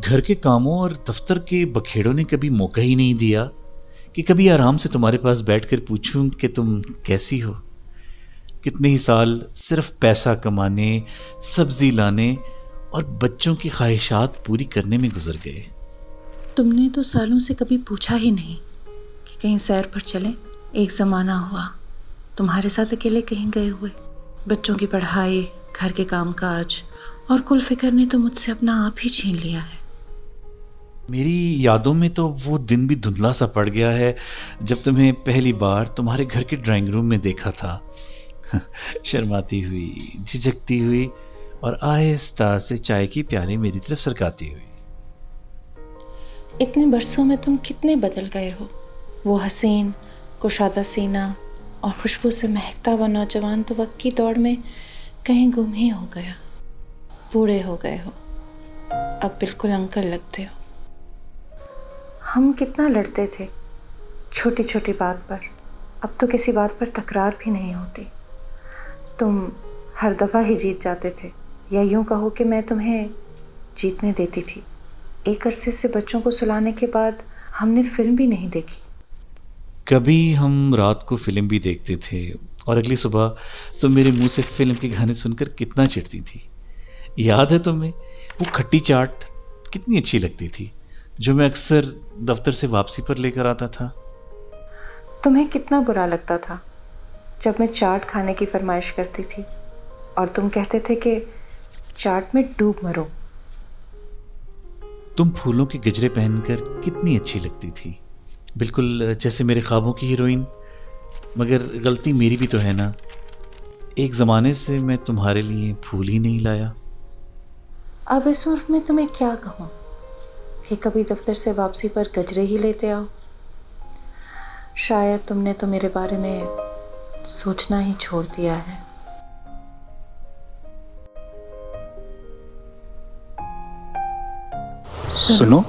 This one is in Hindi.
घर के कामों और दफ्तर के बखेड़ों ने कभी मौका ही नहीं दिया कि कभी आराम से तुम्हारे पास बैठकर पूछूं कि तुम कैसी हो। कितने ही साल सिर्फ पैसा कमाने, सब्जी लाने और बच्चों की ख्वाहिशात पूरी करने में गुजर गए। तुमने तो सालों से कभी पूछा ही नहीं कि कहीं सैर पर चलें। एक ज़माना हुआ तुम्हारे साथ अकेले कहीं गए हुए। बच्चों की पढ़ाई, घर के कामकाज और कुल फिक्र ने तो मुझसे अपना आप ही छीन लिया है। मेरी यादों में तो वो दिन भी धुंधला सा पड़ गया है जब तुम्हें पहली बार तुम्हारे घर के ड्राइंग रूम में देखा था। शर्माती हुई, झिझकती हुई और आहिस्ता से चाय की प्याली मेरी तरफ सरकाती हुई। इतने बरसों में तुम कितने बदल गए हो। वो हसीन, कुशादा सीना और खुशबू से महकता हुआ नौजवान तो वक्त की दौड़ में कहीं गुम ही हो गया। बूढ़े हो गए हो, अब बिल्कुल अंकल लगते हो। हम कितना लड़ते थे छोटी छोटी बात पर, अब तो किसी बात पर तकरार भी नहीं होती। तुम हर दफ़ा ही जीत जाते थे, या यूं कहो कि मैं तुम्हें जीतने देती थी। एक अरसे से बच्चों को सुलाने के बाद हमने फिल्म भी नहीं देखी। कभी हम रात को फिल्म भी देखते थे और अगली सुबह तुम मेरे मुंह से फिल्म के गाने सुनकर कितना चिढ़ती थी। याद है तुम्हें वो खट्टी चाट कितनी अच्छी लगती थी जो मैं अक्सर दफ्तर से वापसी पर लेकर आता था। तुम्हें कितना बुरा लगता था जब मैं चाट खाने की फरमाइश करती थी और तुम कहते थे कि चाट में डूब मरो। तुम फूलों के गजरे पहनकर कितनी अच्छी लगती थी, बिल्कुल जैसे मेरे ख्वाबों की हीरोइन। मगर गलती मेरी भी तो है ना, एक ज़माने से मैं तुम्हारे लिए फूल ही नहीं लाया। अब इस उम्र में तुम्हें क्या कहूँ कि कभी दफ्तर से वापसी पर गजरे ही लेते आओ। शायद तुमने तो मेरे बारे में सोचना ही छोड़ दिया है। सुनो